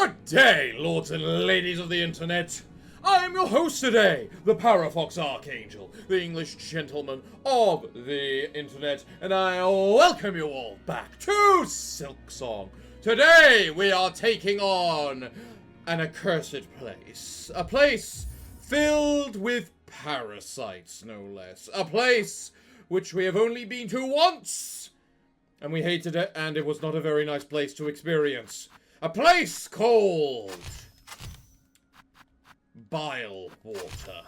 Good day, lords and ladies of the internet. I am your host today, the Parafox Archangel, the English gentleman of the internet, and I welcome you all back to Silksong. Today we are taking on an accursed place. A place filled with parasites, no less. A place which we have only been to once, and we hated it, and it was not a very nice place to experience. A place called Bilewater.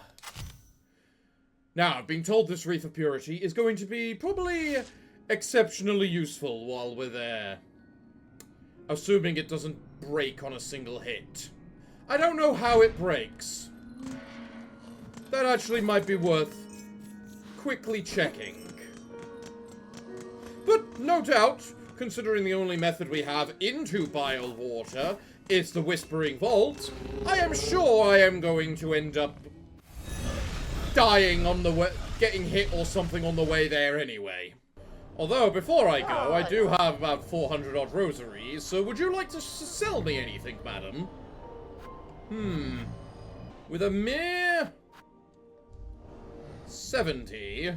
Now, I've been told this Reef of Purity is going to be probably exceptionally useful while we're there. Assuming it doesn't break on a single hit. I don't know how it breaks. That actually might be worth quickly checking. But no doubt, considering the only method we have into Bilewater is the Whispering Vault, I am sure I am going to end up dying on the way, getting hit or something on the way there anyway. Although, before I go, I do have about 400 odd rosaries, so would you like to sell me anything, madam? With a mere 70,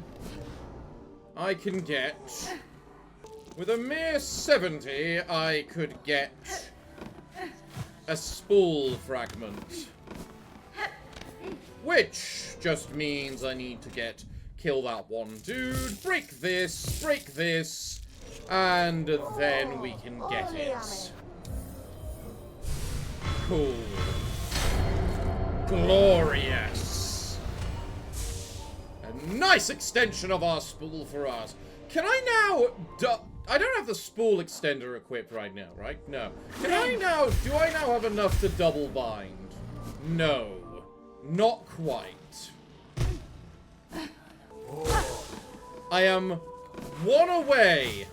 I can get... With a mere 70, I could get a spool fragment. Which just means I need to kill that one dude, break this, and then we can get it. Cool. Glorious. A nice extension of our spool for us. Can I now... I don't have the spool extender equipped right now, right? No. Do I now have enough to double bind? No. Not quite. I am one away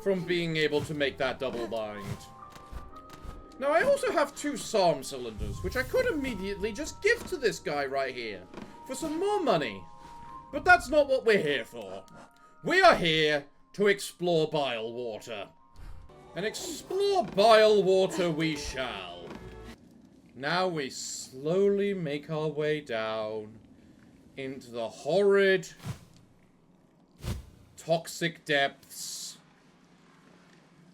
from being able to make that double bind. Now, I also have 2 SARM cylinders, which I could immediately just give to this guy right here for some more money. But that's not what we're here for. We are here to explore Bilewater. And explore Bilewater we shall. Now we slowly make our way down into the horrid, toxic depths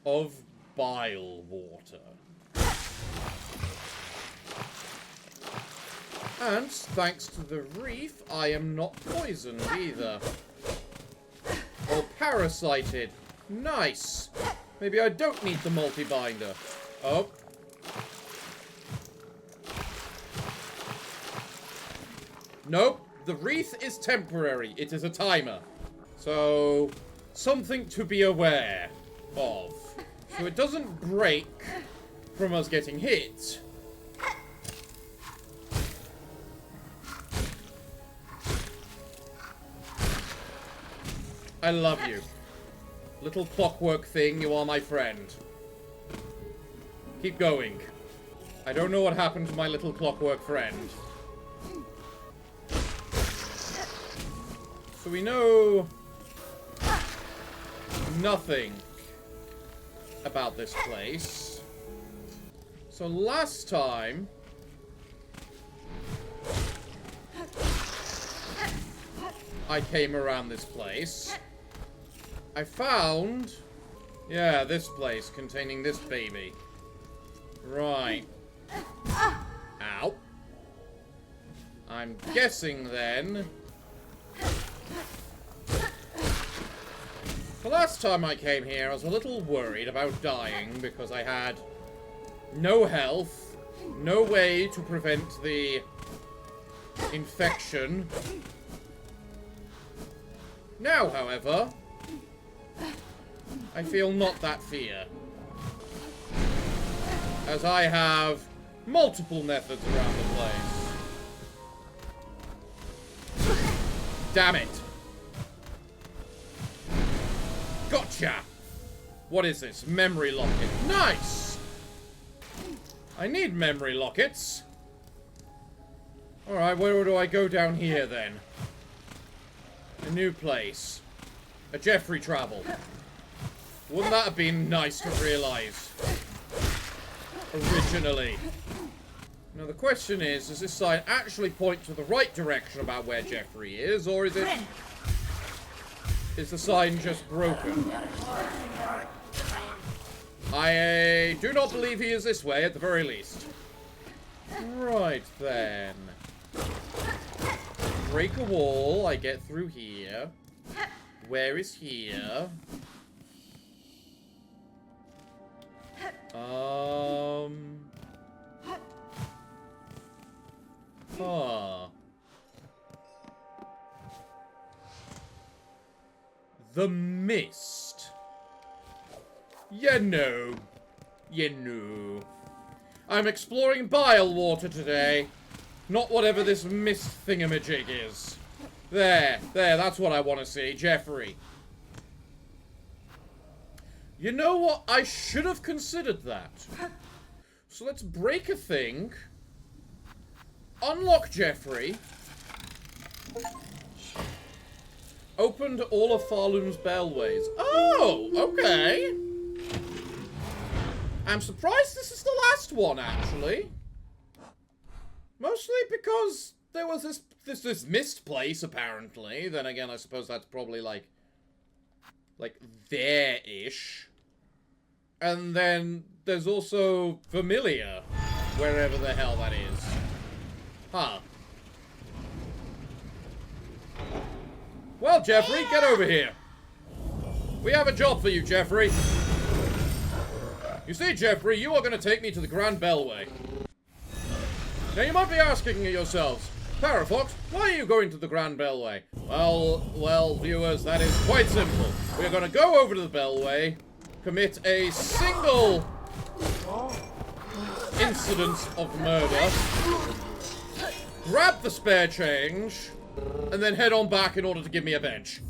of Bilewater. And thanks to the reef, I am not poisoned either. Or parasited. Nice. Maybe I don't need the multi-binder. Oh. Nope. The wreath is temporary. It is a timer. So, something to be aware of. So it doesn't break from us getting hit. I love you. Little clockwork thing, you are my friend. Keep going. I don't know what happened to my little clockwork friend. So we know nothing about this place. So last time... I came around this place. I found... Yeah, this place containing this baby. Right. Ow. I'm guessing then... The last time I came here, I was a little worried about dying because I had no health, no way to prevent the infection. Now, however, I feel not that fear, as I have multiple methods around the place. Damn it! Gotcha! What is this? Memory locket. Nice! I need memory lockets. Alright, where do I go down here then? A new place. A Jeffrey travel. Wouldn't that have been nice to realise? originally. Now the question is, does this sign actually point to the right direction about where Jeffrey is, or is the sign just broken? I do not believe he is this way, at the very least. Right then. Break a wall, I get through here. Where is here? The mist. You know. I'm exploring Bilewater today. Not whatever this mist thingamajig is. There, that's what I want to see, Jeffrey. You know what? I should have considered that. So let's break a thing. Unlock Jeffrey. Opened all of Pharloom's bellways. Oh, okay. I'm surprised this is the last one, actually. Mostly because there was this mist place, apparently. Then again, I suppose that's probably like there-ish. And then there's also Familiar, wherever the hell that is. Huh. Well, Jeffrey, get over here. We have a job for you, Jeffrey. You see, Jeffrey, you are going to take me to the Grand Bellway. Now, you might be asking yourselves, Parafox, why are you going to the Grand Bellway? Well, viewers, that is quite simple. We are going to go over to the Bellway, commit a single incident of murder, grab the spare change, and then head on back in order to give me a bench.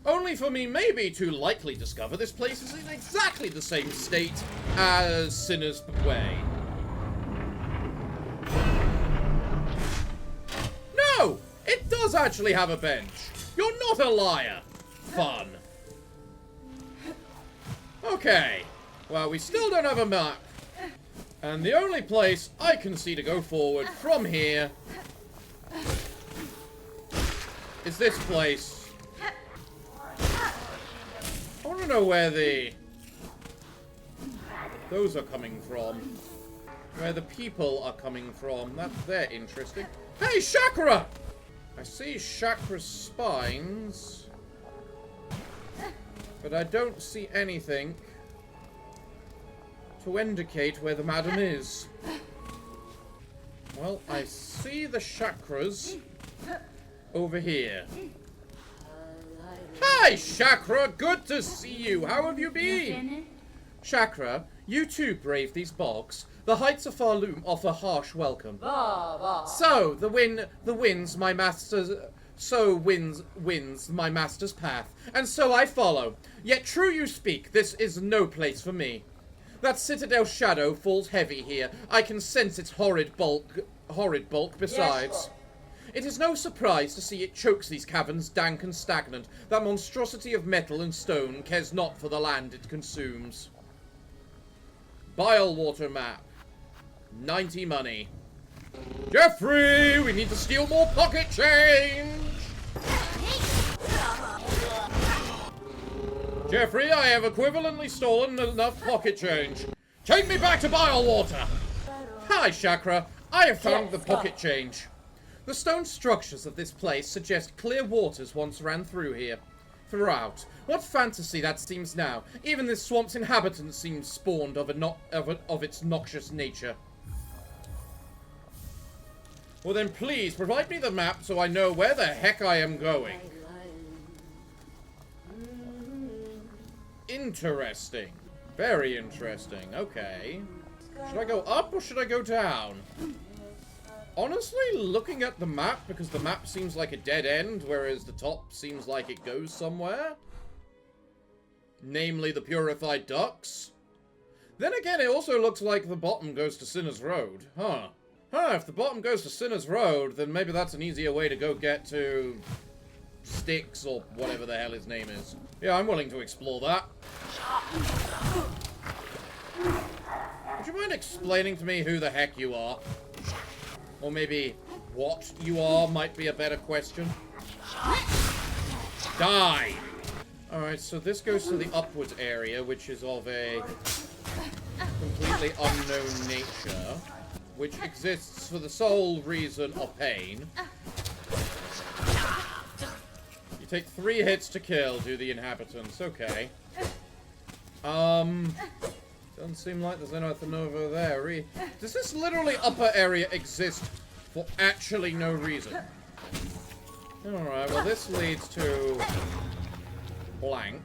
Only for me maybe to likely discover this place is in exactly the same state as Sinner's Way. No! It does actually have a bench. You're not a liar. Fun. Okay. Well, we still don't have a map. And the only place I can see to go forward from here is this place. I want to know where those are coming from. Where the people are coming from. They're interesting. Hey, chakra! I see chakra spines. But I don't see anything to indicate where the madam is. Well, I see the chakras over here. Hi, Chakra! Good to see you! How have you been? Chakra, you too brave these bogs. The heights of Pharloom offer harsh welcome. So, wins my master's path, and so I follow. Yet true you speak, this is no place for me. That Citadel shadow falls heavy here. I can sense its horrid bulk besides. Yes, it is no surprise to see it chokes these caverns dank and stagnant. That monstrosity of metal and stone cares not for the land it consumes. Bilewater map. 90 money. Jeffrey, we need to steal more pocket change! Jeffrey, I have equivalently stolen enough pocket change. Take me back to Bilewater! Hi, Chakra. I have found the pocket change. The stone structures of this place suggest clear waters once ran throughout. What fantasy that seems now. Even this swamp's inhabitants seem spawned of its noxious nature. Well then please, provide me the map so I know where the heck I am going. Interesting. Very interesting. Okay. Should I go up or should I go down? Honestly, looking at the map, because the map seems like a dead end, whereas the top seems like it goes somewhere. Namely, the Purified Ducks. Then again, it also looks like the bottom goes to Sinner's Road. Huh. If the bottom goes to Sinner's Road, then maybe that's an easier way to go get to Styx, or whatever the hell his name is. Yeah, I'm willing to explore that. Would you mind explaining to me who the heck you are? Or maybe what you are might be a better question. Die! Alright, so this goes to the upwards area, which is of a completely unknown nature, which exists for the sole reason of pain. You take 3 hits to kill, do the inhabitants. Okay. Doesn't seem like there's anything over there. Does this literally upper area exist for actually no reason? Alright, well this leads to blank.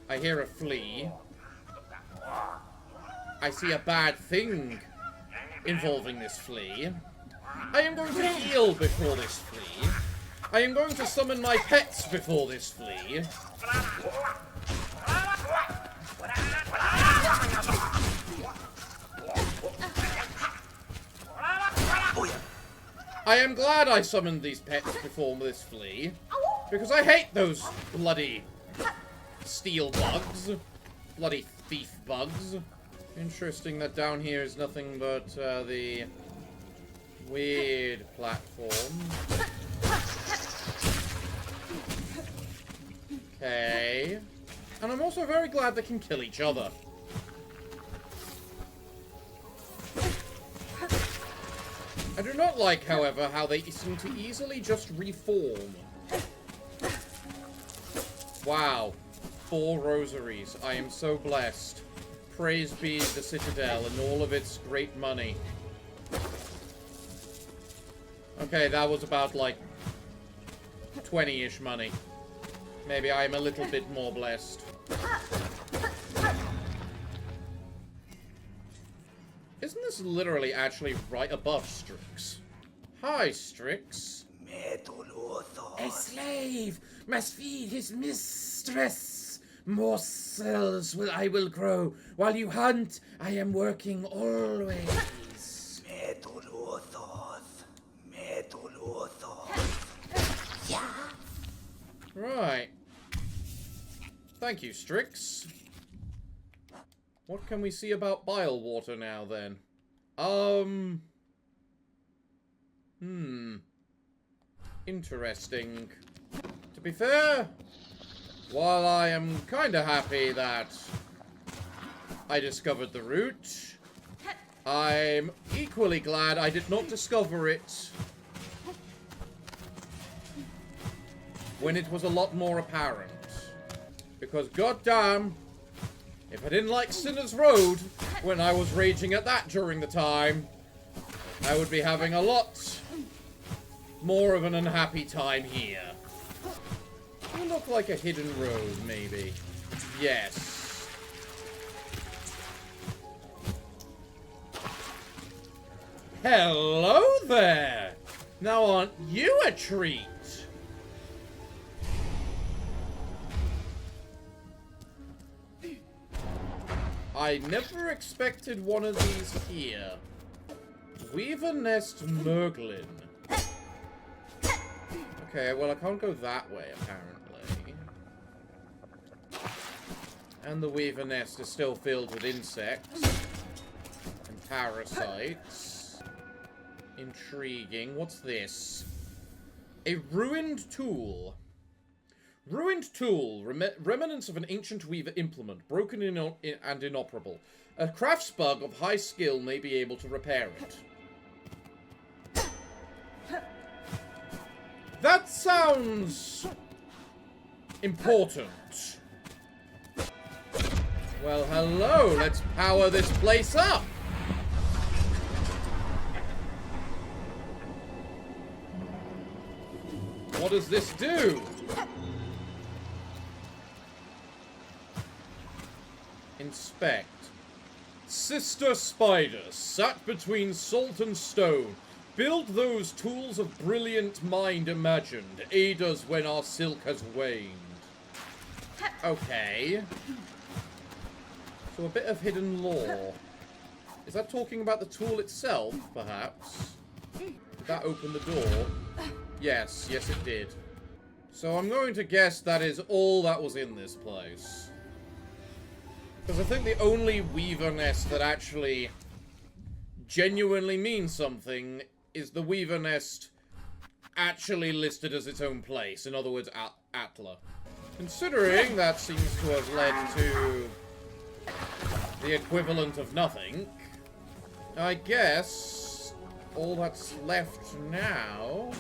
I hear a flea. I see a bad thing involving this flea. I am going to heal before this flea. I am going to summon my pets before this flea. I am glad I summoned these pets before this flea, because I hate those bloody steel bugs. Bloody thief bugs. Interesting that down here is nothing but the weird platform. Okay. And I'm also very glad they can kill each other. I do not like, however, how they seem to easily just reform. Wow. 4 rosaries. I am so blessed. Praise be the Citadel and all of its great money. Okay, that was about, like, 20-ish money. Maybe I am a little bit more blessed. Isn't this literally actually right above Strix? Hi, Strix. A slave must feed his mistress. Morsels I will grow. While you hunt, I am working always. Right. Thank you, Strix. What can we see about Bilewater now, then? Interesting. To be fair, while I am kinda happy that I discovered the route, I'm equally glad I did not discover it when it was a lot more apparent. Because goddamn, if I didn't like Sinner's Road when I was raging at that during the time, I would be having a lot more of an unhappy time here. It look like a hidden road, maybe. Yes. Hello there! Now aren't you a treat? I never expected one of these here. Weaver Nest Merglin. Okay, well I can't go that way, apparently. And the Weaver Nest is still filled with insects. And parasites. Intriguing. What's this? A ruined tool. Ruined tool. Remnants of an ancient weaver implement. Broken and inoperable. A crafts bug of high skill may be able to repair it. That sounds important. Well, hello. Let's power this place up. What does this do? Inspect. Sister Spider, sat between salt and stone. Build those tools of brilliant mind imagined. Aid us when our silk has waned. Okay. So a bit of hidden lore. Is that talking about the tool itself, perhaps? Did that open the door? Yes, yes it did. So I'm going to guess that is all that was in this place. Because I think the only weaver nest that actually genuinely means something is the weaver nest actually listed as its own place. In other words, Atla. Considering that seems to have led to the equivalent of nothing, I guess all that's left now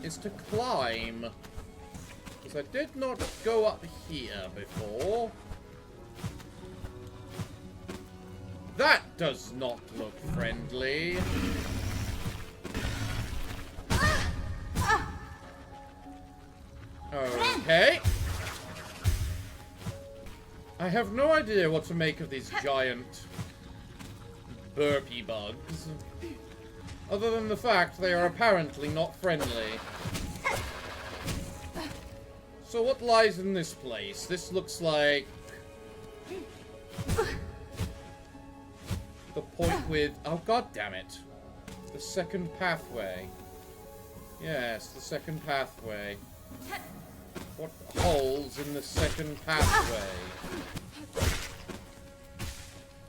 is to climb. Because I did not go up here before. That does not look friendly. Okay. I have no idea what to make of these giant burpee bugs. Other than the fact they are apparently not friendly. So what lies in this place? This looks like the point with... Oh, god damn it. The second pathway. Yes, the second pathway. What holes in the second pathway?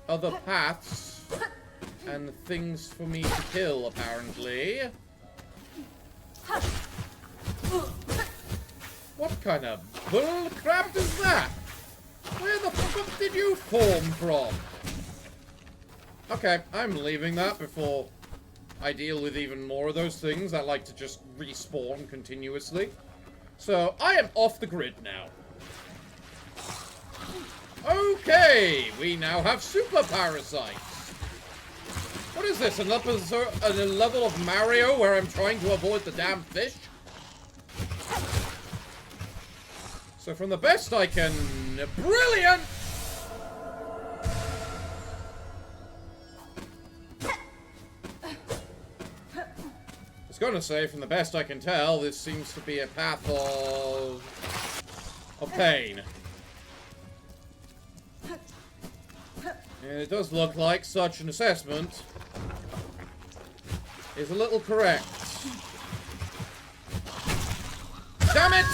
Other paths and things for me to kill, apparently. What kind of bull crap is that? Where the fuck did you form from? Okay, I'm leaving that before I deal with even more of those things that like to just respawn continuously. So, I am off the grid now. Okay, we now have super parasites. What is this, a level of Mario where I'm trying to avoid the damn fish? So from the best I can... Brilliant! I was gonna say, from the best I can tell, this seems to be a path of pain. And it does look like such an assessment is a little correct. Damn it!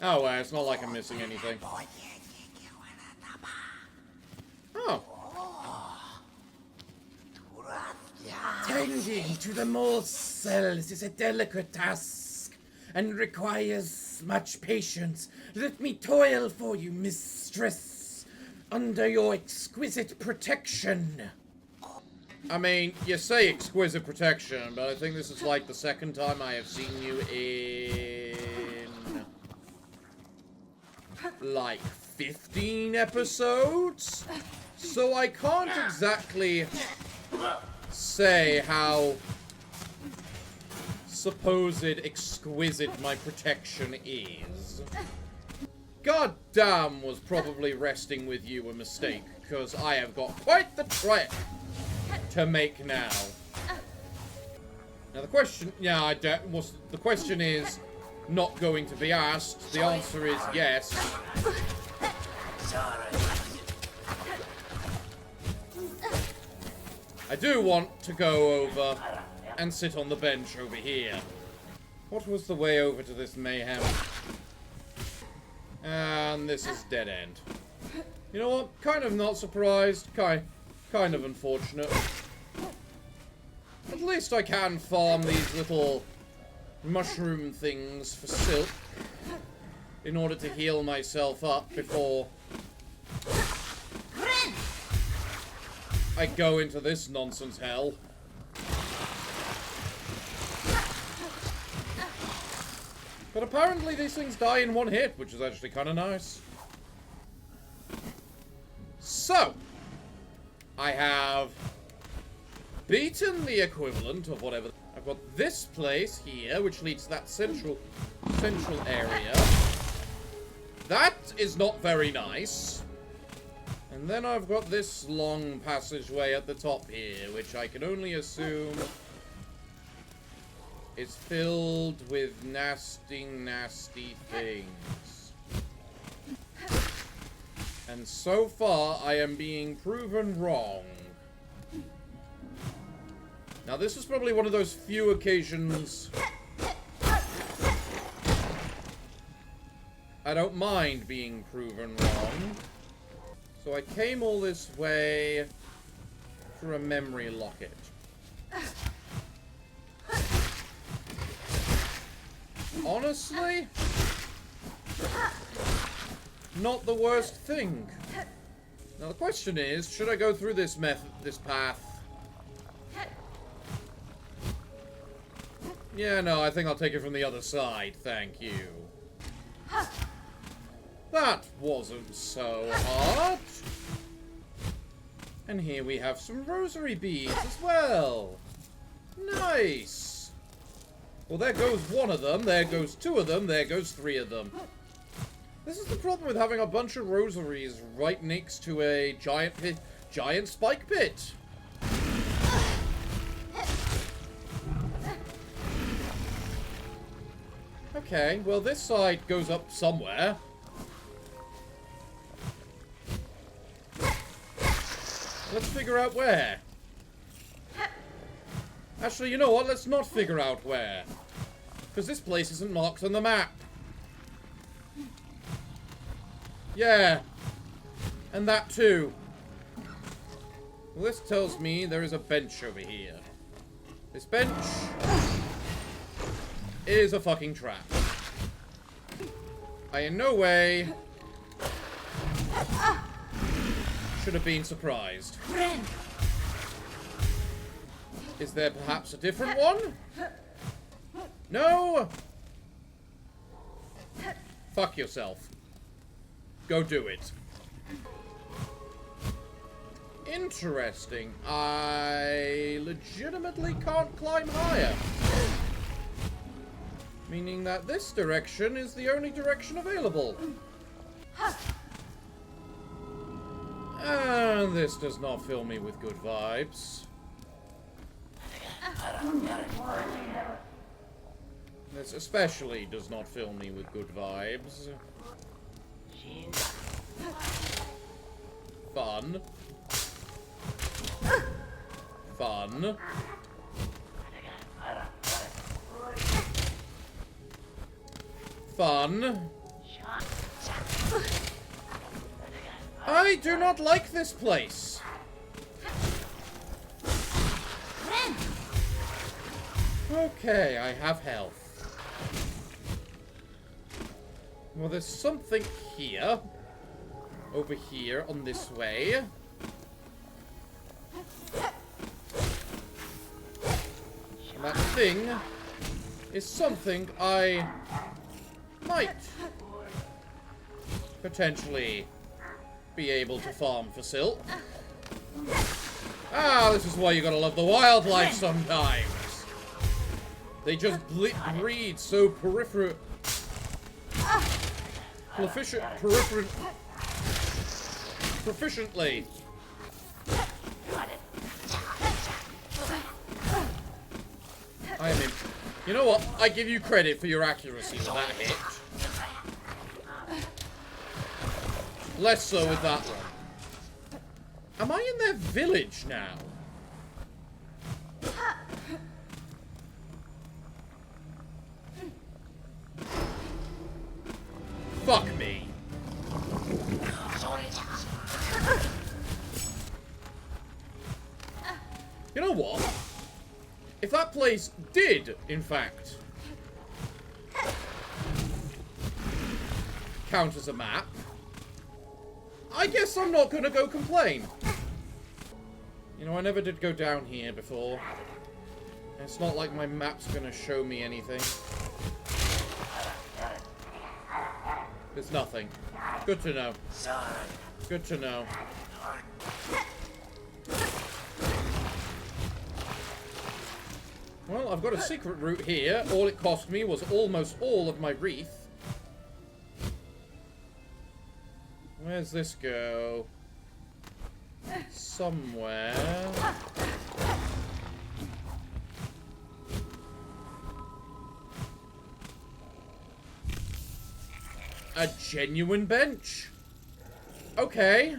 Oh, well, it's not like I'm missing anything. Oh. Tending to the mole cells is a delicate task and requires much patience. Let me toil for you, mistress, under your exquisite protection. I mean, you say exquisite protection, but I think this is like the second time I have seen you in... like 15 episodes? So I can't exactly say how supposed exquisite my protection is. God damn, was probably resting with you a mistake, because I have got quite the trek to make now. Now the question, the question is not going to be asked. The answer is yes. I do want to go over and sit on the bench over here. What was the way over to this mayhem? And this is dead end. You know what? Kind of not surprised. Kind of unfortunate. At least I can farm these little mushroom things for silk in order to heal myself up before I go into this nonsense hell. But apparently these things die in one hit, which is actually kind of nice. So, I have beaten the equivalent of whatever. I've got this place here, which leads to that central area. That is not very nice. And then I've got this long passageway at the top here, which I can only assume is filled with nasty, nasty things. And so far, I am being proven wrong. Now, this is probably one of those few occasions I don't mind being proven wrong. So I came all this way for a memory locket. Honestly, not the worst thing. Now the question is, should I go through this path? Yeah, no, I think I'll take it from the other side, thank you. That wasn't so hard. And here we have some rosary beads as well. Nice. Well, there goes one of them, there goes two of them, there goes three of them. This is the problem with having a bunch of rosaries right next to a giant spike pit. Okay, well this side goes up somewhere. Let's figure out where. Actually, you know what? Let's not figure out where. Because this place isn't marked on the map. Yeah. And that too. Well, this tells me there is a bench over here. This bench is a fucking trap. I in no way should have been surprised. Is there perhaps a different one? No? Fuck yourself. Go do it. Interesting. I legitimately can't climb higher. Meaning that this direction is the only direction available. And this does not fill me with good vibes. This especially does not fill me with good vibes. Fun. Fun. Fun. I do not like this place. Okay, I have health. Well, there's something here. Over here, on this way. And that thing is something I might potentially be able to farm for silk. Ah, this is why you gotta love the wildlife sometimes. They just breed so proficiently. I mean, you know what? I give you credit for your accuracy with that hit. Less so with that one. Am I in their village now? Fuck me. You know what? If that place did, in fact, count as a map, I guess I'm not gonna go complain. You know, I never did go down here before. It's not like my map's gonna show me anything. There's nothing. Good to know. Good to know. Well, I've got a secret route here. All it cost me was almost all of my wreath. Where's this go? Somewhere. A genuine bench? Okay.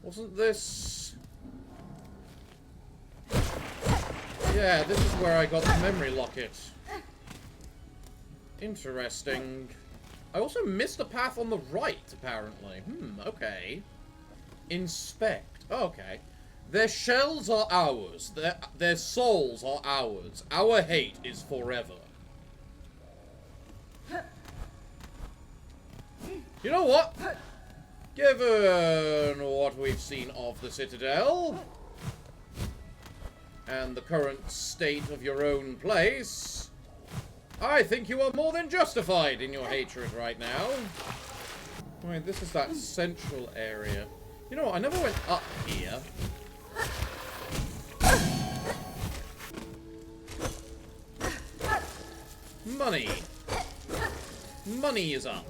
Wasn't this Yeah, this is where I got the memory locket. Interesting. I also missed a path on the right, apparently. Okay. Inspect. Okay. Their shells are ours. Their souls are ours. Our hate is forever. You know what? Given what we've seen of the Citadel, and the current state of your own place, I think you are more than justified in your hatred right now. Wait, this is that central area. You know what? I never went up here. Money. Money is up.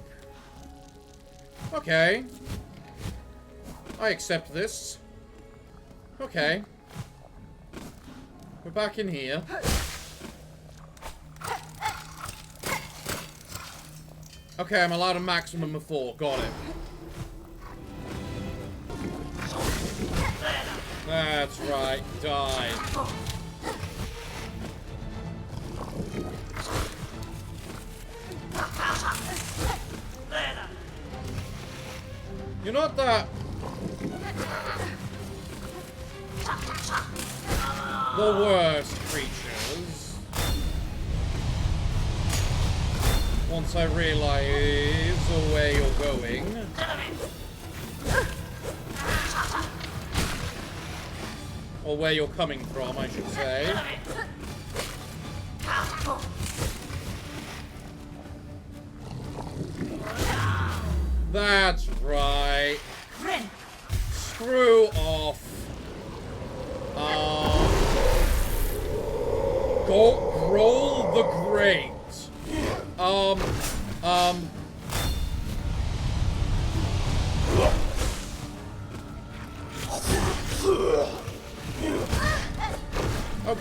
Okay. I accept this. Okay. We're back in here. Okay, I'm allowed a maximum of 4. Got it. That's right. Die. You're not that... the worst creatures. Once I realize where you're going. Or where you're coming from, I should say. That's right. Screw off. Go roll the grate. Oh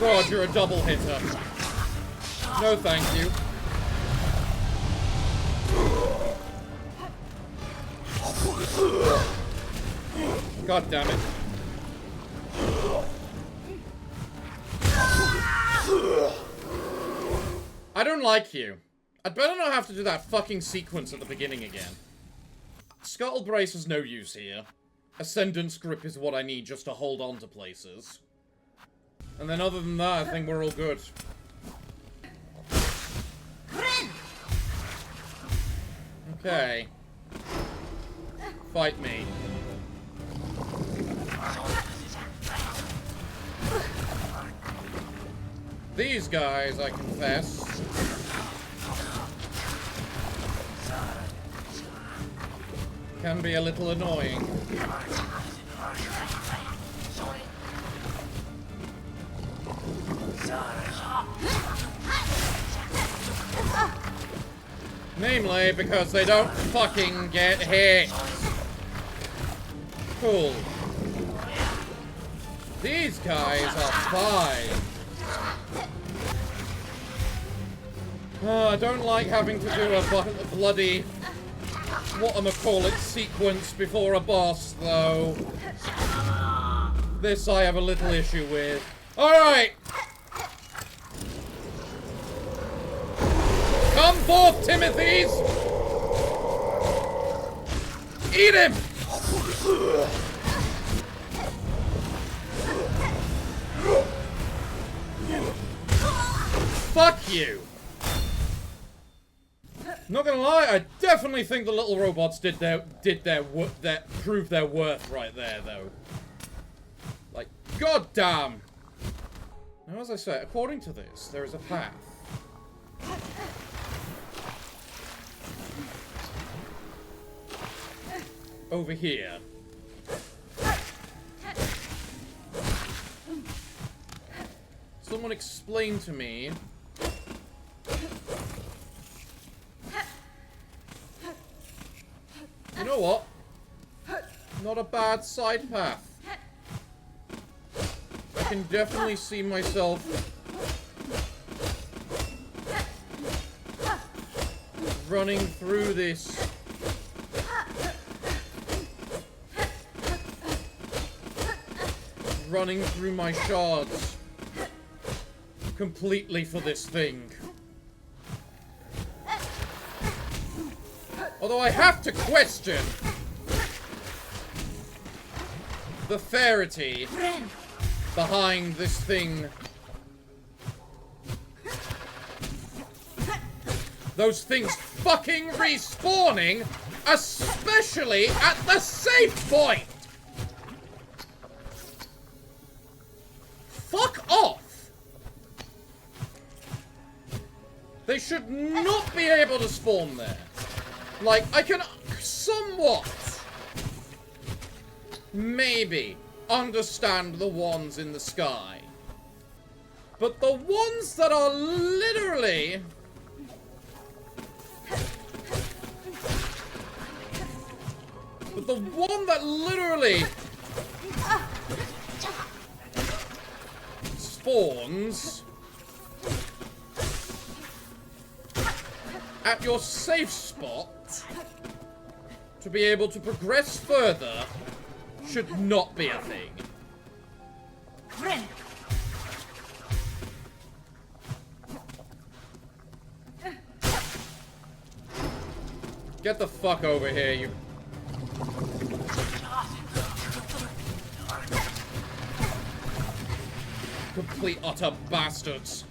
god, you're a double hitter. No thank you. God damn it. I don't like you. I'd better not have to do that fucking sequence at the beginning again. Scuttle Brace is no use here. Ascendant's Grip is what I need just to hold on to places. And then other than that, I think we're all good. Okay. Fight me. These guys, I confess, can be a little annoying. Namely, because they don't fucking get hit. Cool. These guys are fine. I don't like having to do a bloody whatchamacallit sequence before a boss, though. This I have a little issue with. Alright! Come forth, Timothy's! Eat him! Fuck you! Not gonna lie, I definitely think the little robots proved their worth right there, though. Like, goddamn! Now, as I say, according to this, there is a path. Over here. Someone explain to me. You know what? Not a bad side path. I can definitely see myself running through this. Running through my shards. completely for this thing. Although I have to question the fairity behind this thing. Those things fucking respawning, especially at the safe point! Fuck off! They should not be able to spawn there. Like, I can somewhat maybe understand the ones in the sky. But the ones that are literally... But the one that literally spawns at your safe spot to be able to progress further should not be a thing. Get the fuck over here, you... complete utter bastards.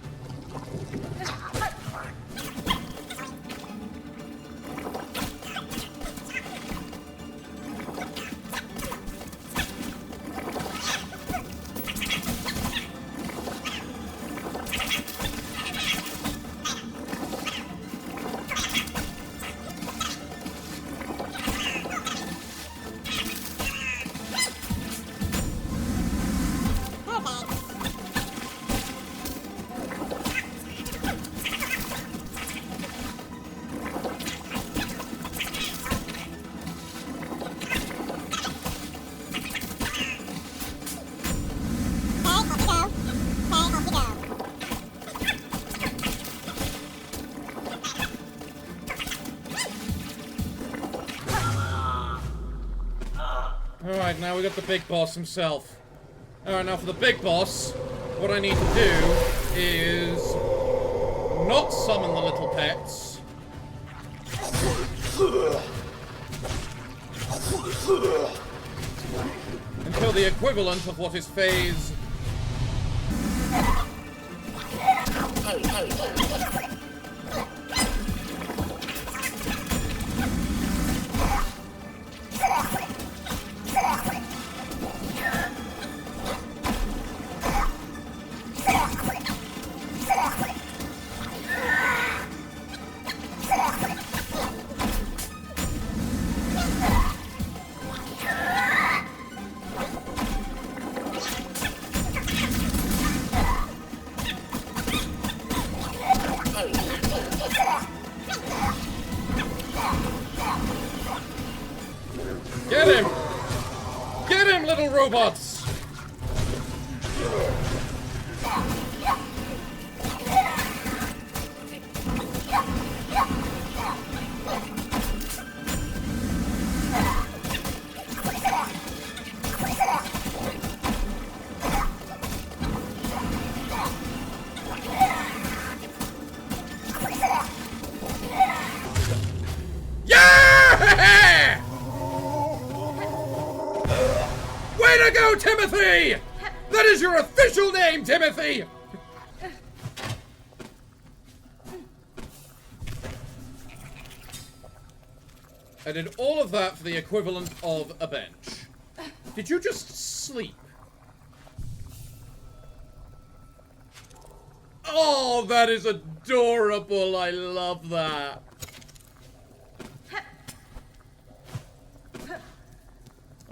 Alright, now we got the big boss himself. Alright, now for the big boss, what I need to do is not summon the little pets. Until the equivalent of what is phase... Get him! Get him, little robots! Yeah! Way to go, Timothy! That is your official name, Timothy! I did all of that for the equivalent of a bench. Did you just sleep? Oh, that is adorable. I love that.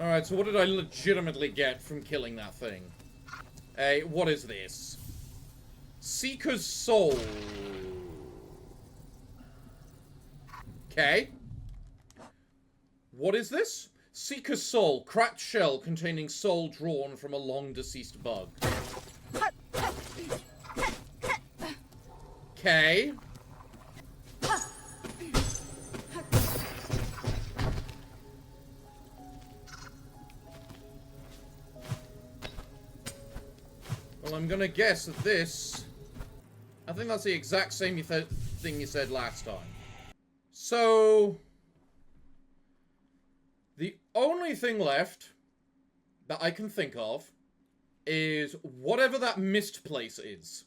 Alright, so what did I legitimately get from killing that thing? What is this? Seeker's Soul. Okay. What is this? Seeker's Soul. Cracked shell containing soul drawn from a long-deceased bug. Okay. Well, I'm gonna guess that this I think that's the exact same thing you said last time. So, the only thing left that I can think of is whatever that mist place is.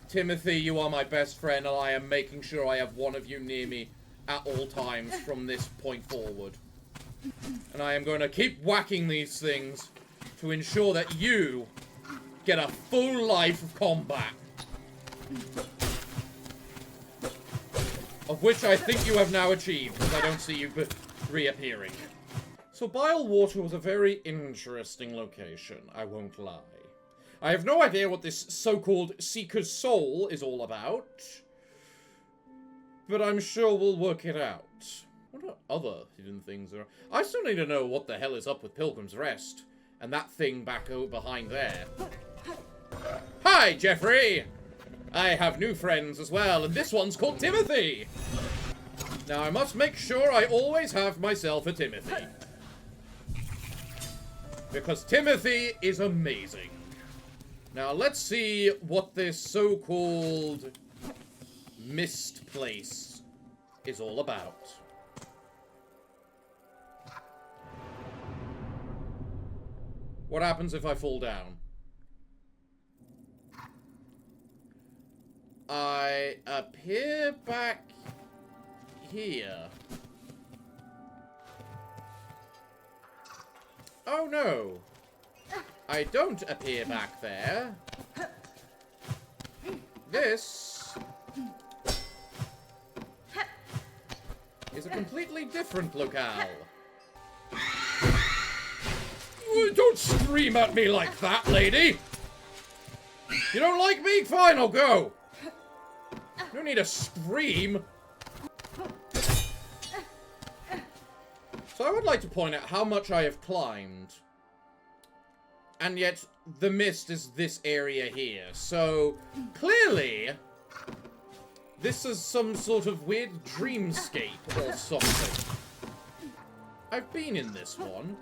Timothy, you are my best friend, and I am making sure I have one of you near me at all times from this point forward. And I am going to keep whacking these things to ensure that you get a full life of combat. Of which I think you have now achieved, because I don't see you reappearing. So Bilewater was a very interesting location, I won't lie. I have no idea what this so-called Seeker's Soul is all about, but I'm sure we'll work it out. What other hidden things are... I still need to know what the hell is up with Pilgrim's Rest, and that thing back over behind there. Hi, Jeffrey! I have new friends as well, and this one's called Timothy! Now, I must make sure I always have myself a Timothy. Because Timothy is amazing. Now, let's see what this so-called mist place is all about. What happens if I fall down? I appear back here. Oh no! I don't appear back there. This is a completely different locale. Don't scream at me like that, lady! You don't like me? Fine, I'll go! No need to scream. So I would like to point out how much I have climbed. And yet, the mist is this area here. So, clearly, this is some sort of weird dreamscape or something. I've been in this one.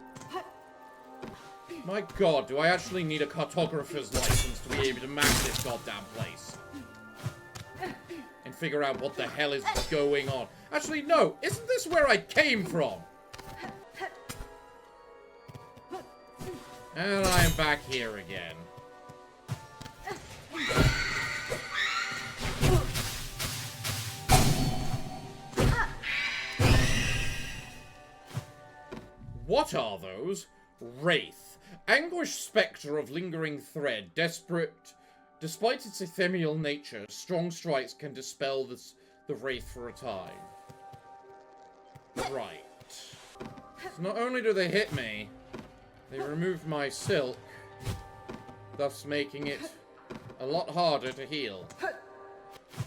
My god, do I actually need a cartographer's license to be able to map this goddamn place? And figure out what the hell is going on. Actually, no. Isn't this where I came from? And I'm back here again. What are those? Wraith. Anguished spectre of lingering thread. Desperate. Despite its ephemeral nature, strong strikes can dispel the Wraith for a time. Right. So not only do they hit me, they remove my silk, thus making it a lot harder to heal.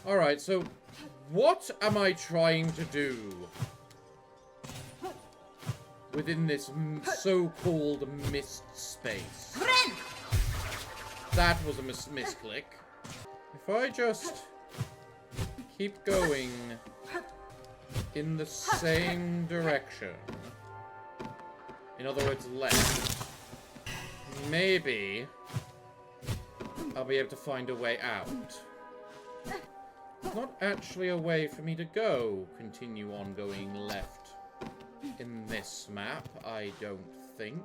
Alright, so what am I trying to do within this so-called mist space? That was a misclick. If I just keep going in the same direction, in other words, left, maybe I'll be able to find a way out. Not actually a way for me to go. Continue on going left in this map, I don't think.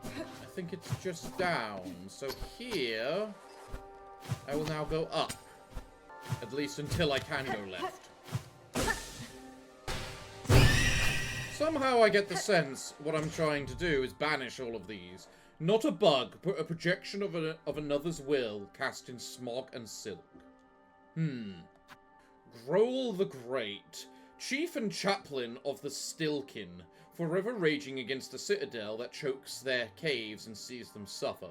I think it's just down. So here, I will now go up. At least until I can go left. Somehow I get the sense what I'm trying to do is banish all of these. Not a bug, but a projection of another's will cast in smog and silk. Grohl the Great, chief and chaplain of the Stilkin, forever raging against the Citadel that chokes their caves and sees them suffer.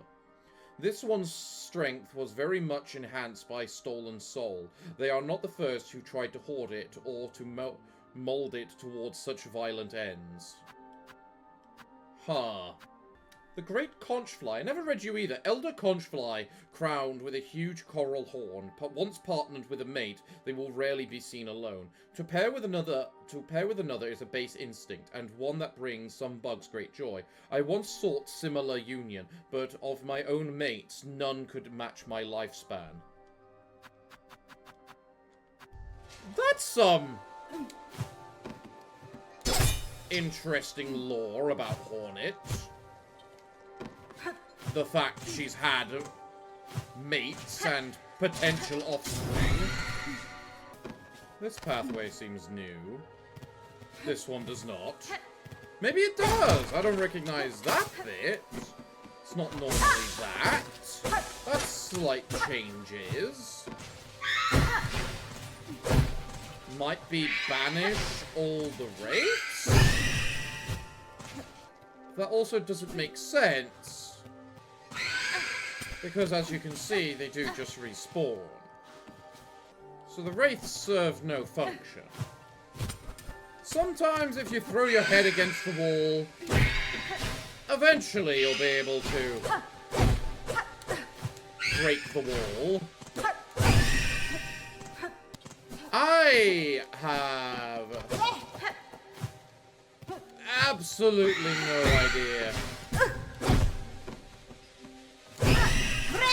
This one's strength was very much enhanced by stolen soul. They are not the first who tried to hoard it or to mold it towards such violent ends. Huh. The Great Conchfly. I never read you either. Elder Conchfly, crowned with a huge coral horn. Once partnered with a mate, they will rarely be seen alone. To pair with another is a base instinct, and one that brings some bugs great joy. I once sought similar union, but of my own mates, none could match my lifespan. That's some interesting lore about hornets. The fact she's had mates and potential offspring. This pathway seems new. This one does not. Maybe it does. I don't recognize that bit. It's not normally that. That's slight changes. Might be banish all the wraiths? That also doesn't make sense. Because as you can see, they do just respawn. So the wraiths serve no function. Sometimes if you throw your head against the wall, eventually you'll be able to break the wall. I have absolutely no idea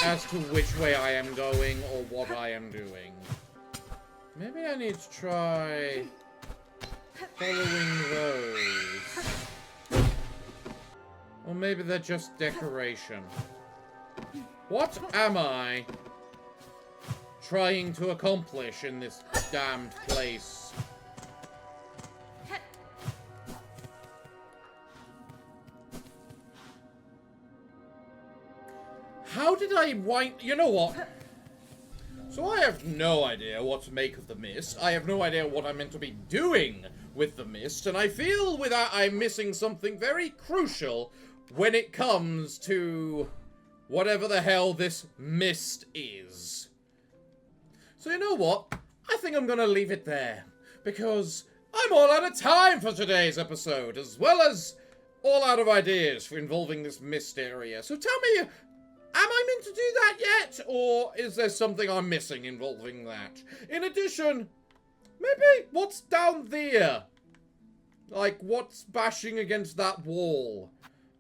as to which way I am going or what I am doing. Maybe I need to try following those. Or maybe they're just decoration. What am I trying to accomplish in this damned place? How did I wind... You know what? So I have no idea what to make of the mist. I have no idea what I'm meant to be doing with the mist. And I feel with that I'm missing something very crucial when it comes to whatever the hell this mist is. So you know what? I think I'm gonna leave it there. Because I'm all out of time for today's episode. As well as all out of ideas for involving this mist area. So tell me... Am I meant to do that yet? Or is there something I'm missing involving that? In addition, maybe what's down there? Like, what's bashing against that wall?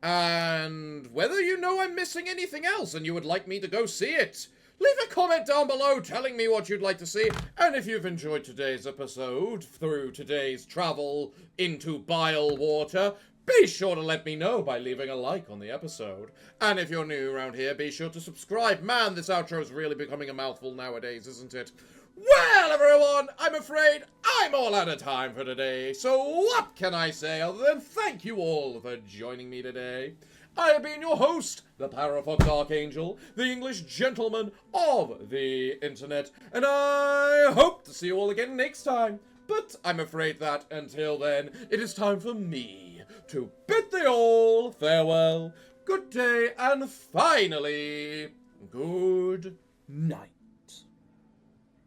And whether you know I'm missing anything else and you would like me to go see it. Leave a comment down below telling me what you'd like to see. And if you've enjoyed today's episode through today's travel into Bilewater, be sure to let me know by leaving a like on the episode. And if you're new around here, be sure to subscribe. Man, this outro is really becoming a mouthful nowadays, isn't it? Well, everyone, I'm afraid I'm all out of time for today. So what can I say other than thank you all for joining me today. I have been your host, the Parafox Archangel, the English gentleman of the internet. And I hope to see you all again next time. But I'm afraid that, until then, it is time for me to bid thee all farewell, good day, and finally, good night.